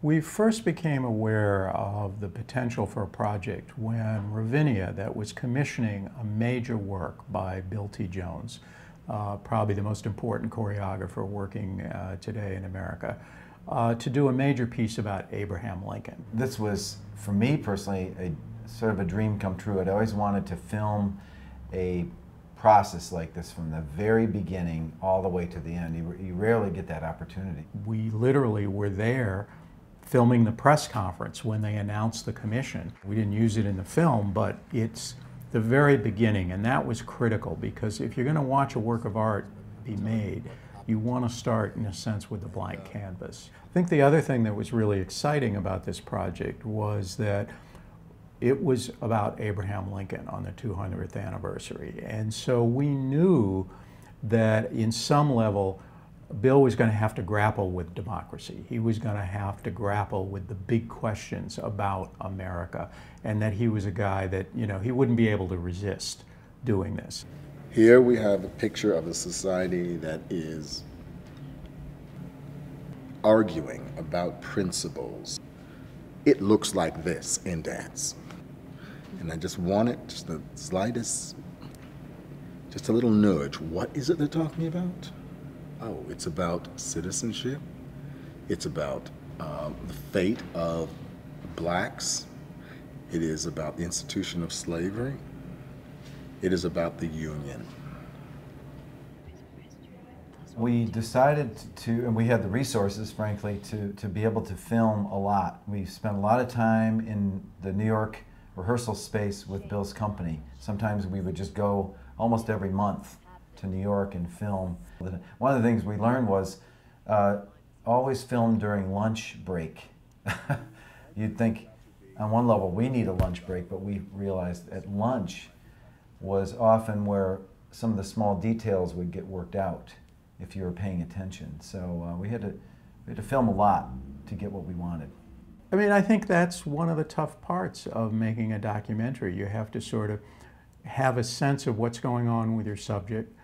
We first became aware of the potential for a project when Ravinia, that was commissioning a major work by Bill T. Jones, probably the most important choreographer working today in America, to do a major piece about Abraham Lincoln. This was, for me personally, a sort of a dream come true. I'd always wanted to film a process like this from the very beginning all the way to the end. You rarely get that opportunity. We literally were there filming the press conference when they announced the commission. We didn't use it in the film, but it's the very beginning, and that was critical, because if you're going to watch a work of art be made, you want to start, in a sense, with the blank canvas. I think the other thing that was really exciting about this project was that it was about Abraham Lincoln on the 200th anniversary. And so we knew that in some level, Bill was going to have to grapple with democracy. He was going to have to grapple with the big questions about America, and that he was a guy that, you know, he wouldn't be able to resist doing this. Here we have a picture of a society that is arguing about principles. It looks like this in dance. And I just wanted just the slightest, just a little nudge. What is it they're talking about? Oh, it's about citizenship. It's about the fate of blacks. It is about the institution of slavery. It is about the Union. We decided to, and we had the resources, frankly, to be able to film a lot. We spent a lot of time in the New York rehearsal space with Bill's company. Sometimes we would just go almost every month to New York and film. One of the things we learned was always film during lunch break. You'd think on one level we need a lunch break, but we realized at lunch was often where some of the small details would get worked out if you were paying attention. So we had to film a lot to get what we wanted. I mean, I think that's one of the tough parts of making a documentary. You have to sort of have a sense of what's going on with your subject.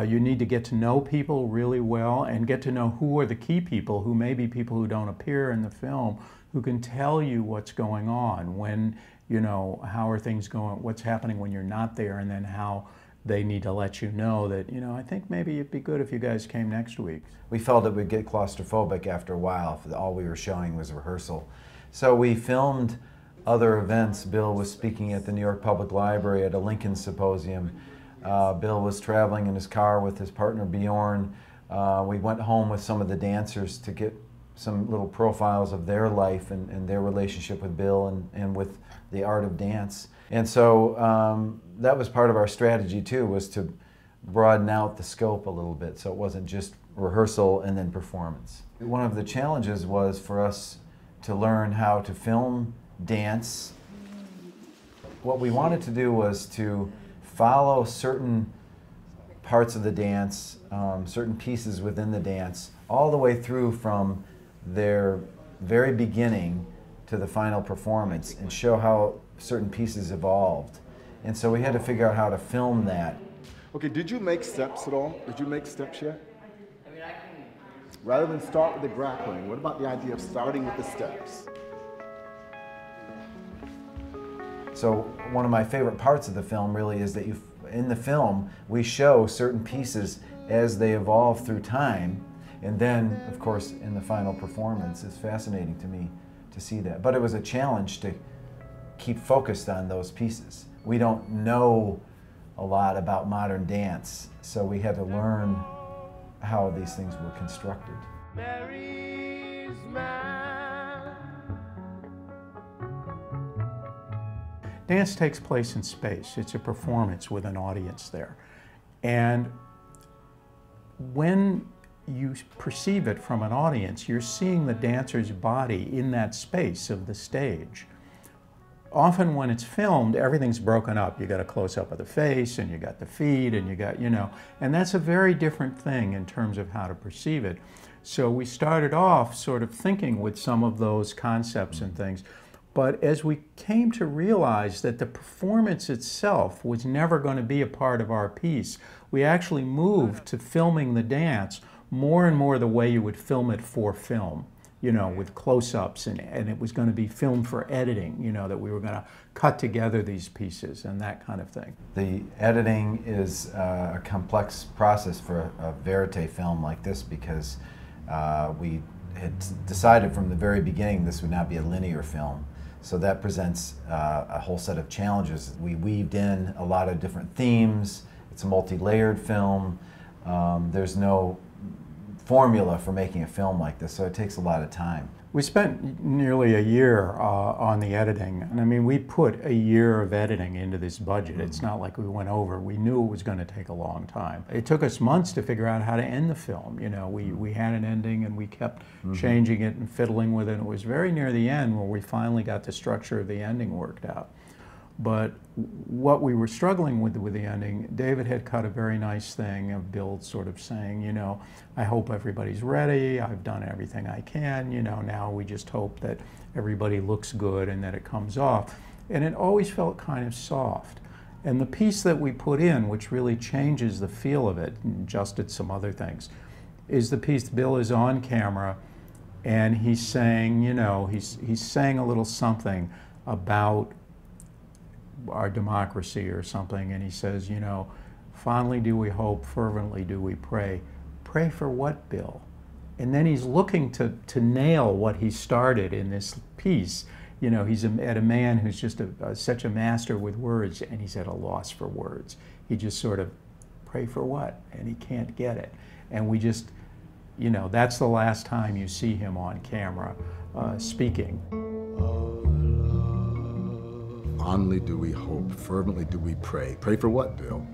You need to get to know people really well and get to know who are the key people, who may be people who don't appear in the film, who can tell you what's going on, when, you know, how are things going, what's happening when you're not there, and then how they need to let you know that, you know, I think maybe it'd be good if you guys came next week. We felt it would get claustrophobic after a while if all we were showing was rehearsal. So we filmed other events. Bill was speaking at the New York Public Library at a Lincoln Symposium. Bill was traveling in his car with his partner Bjorn. We went home with some of the dancers to get some little profiles of their life and their relationship with Bill and with the art of dance. And so that was part of our strategy too, was to broaden out the scope a little bit so it wasn't just rehearsal and then performance. One of the challenges was for us to learn how to film dance. What we wanted to do was to follow certain parts of the dance, certain pieces within the dance, all the way through from their very beginning to the final performance, and show how certain pieces evolved. And so we had to figure out how to film that. Okay, did you make steps at all? Did you make steps yet? Rather than start with the grappling, what about the idea of starting with the steps? So one of my favorite parts of the film really is that in the film we show certain pieces as they evolve through time, and then of course in the final performance. It's fascinating to me to see that. But it was a challenge to keep focused on those pieces. We don't know a lot about modern dance, so we had to learn how these things were constructed. Dance takes place in space. It's a performance with an audience there. And when you perceive it from an audience, you're seeing the dancer's body in that space of the stage. Often when it's filmed, everything's broken up. You got a close-up of the face, and you got the feet, and you got, you know, and that's a very different thing in terms of how to perceive it. So we started off sort of thinking with some of those concepts and things, but as we came to realize that the performance itself was never going to be a part of our piece, we actually moved to filming the dance more and more the way you would film it for film. you know, with close-ups, and it was going to be filmed for editing, you know, that we were going to cut together these pieces and that kind of thing. The editing is a complex process for a verite film like this, because we had decided from the very beginning this would not be a linear film. So that presents a whole set of challenges. We weaved in a lot of different themes. It's a multi-layered film. There's no formula for making a film like this, so it takes a lot of time. We spent nearly a year on the editing, and I mean, we put a year of editing into this budget. It's not like we went over. We knew it was going to take a long time. It took us months to figure out how to end the film. You know, we had an ending and we kept changing it and fiddling with it. It was very near the end where we finally got the structure of the ending worked out. But what we were struggling with the ending, David had cut a very nice thing of Bill sort of saying, you know, I hope everybody's ready, I've done everything I can, you know, now we just hope that everybody looks good and that it comes off. And it always felt kind of soft. And the piece that we put in, which really changes the feel of it, and adjusted some other things, is the piece Bill is on camera and he's saying, you know, he's saying a little something about our democracy or something, and he says, you know, fondly do we hope, fervently do we pray. Pray for what, Bill? And then he's looking to nail what he started in this piece. You know, he's at a man who's just such a master with words, and he's at a loss for words. He just sort of, pray for what? And he can't get it. And we just, you know, that's the last time you see him on camera speaking. Fondly do we hope, fervently do we pray. Pray for what, Bill?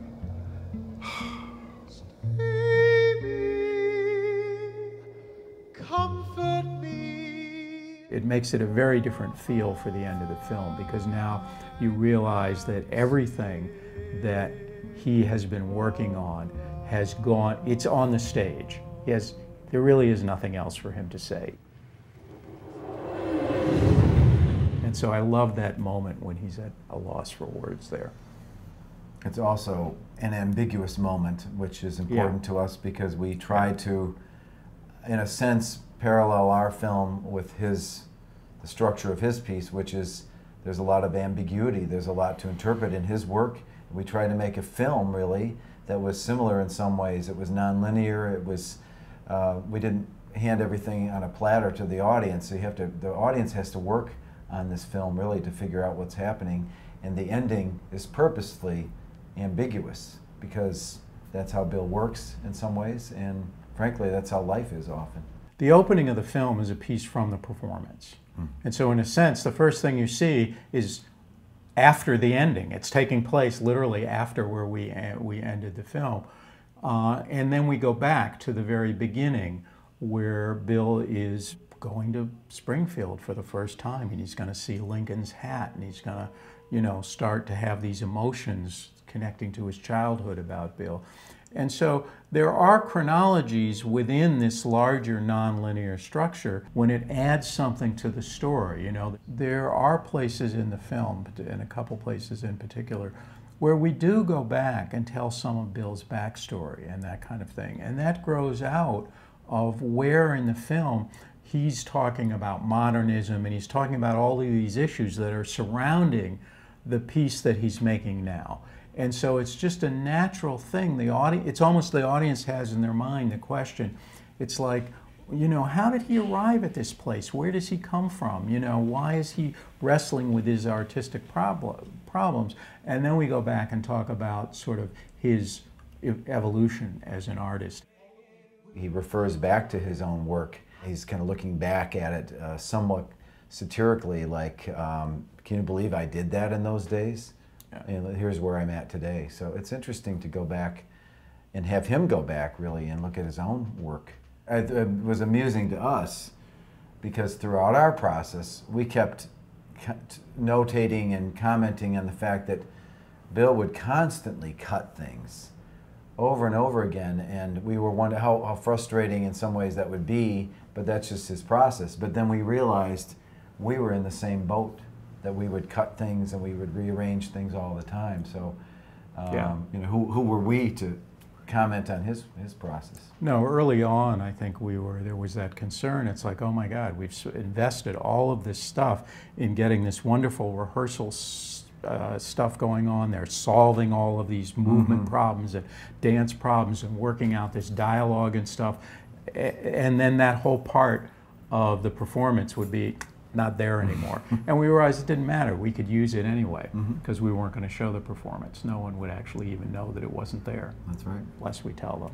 Comfort me. It makes it a very different feel for the end of the film, because now you realize that everything that he has been working on has gone, it's on the stage. There really is nothing else for him to say. And so I love that moment when he's at a loss for words there. It's also an ambiguous moment, which is important to us because we try to, in a sense, parallel our film with the structure of his piece, which is there's a lot of ambiguity, there's a lot to interpret in his work. We tried to make a film, really, that was similar in some ways. It was nonlinear, it was, we didn't hand everything on a platter to the audience, so the audience has to work on this film really to figure out what's happening, and the ending is purposefully ambiguous because that's how Bill works in some ways, and frankly that's how life is often. The opening of the film is a piece from the performance. And so in a sense the first thing you see is after the ending. It's taking place literally after where we ended the film. And then we go back to the very beginning where Bill is going to Springfield for the first time, and he's going to see Lincoln's hat, and he's going to, you know, start to have these emotions connecting to his childhood about Bill. And so there are chronologies within this larger nonlinear structure when it adds something to the story. You know, there are places in the film, and a couple places in particular, where we do go back and tell some of Bill's backstory and that kind of thing. And that grows out of where in the film he's talking about modernism and he's talking about all of these issues that are surrounding the piece that he's making now. And so it's just a natural thing. It's almost the audience has in their mind the question. It's like, you know, how did he arrive at this place? Where does he come from? You know, why is he wrestling with his artistic problems? And then we go back and talk about sort of his evolution as an artist. He refers back to his own work. He's kind of looking back at it somewhat satirically, like, can you believe I did that in those days? And here's where I'm at today. So it's interesting to go back and have him go back, really, and look at his own work. It was amusing to us because throughout our process, we kept notating and commenting on the fact that Bill would constantly cut things over and over again, and we were wondering how frustrating in some ways that would be, but that's just his process. But then we realized we were in the same boat, that we would cut things and we would rearrange things all the time. So, you know, who were we to comment on his process? No, early on, I think there was that concern. It's like, oh my God, we've invested all of this stuff in getting this wonderful rehearsal stuff going on. They're solving all of these movement problems and dance problems and working out this dialogue and stuff. And then that whole part of the performance would be not there anymore. And we realized it didn't matter. We could use it anyway because we weren't going to show the performance. No one would actually even know that it wasn't there. That's right. Unless we tell them.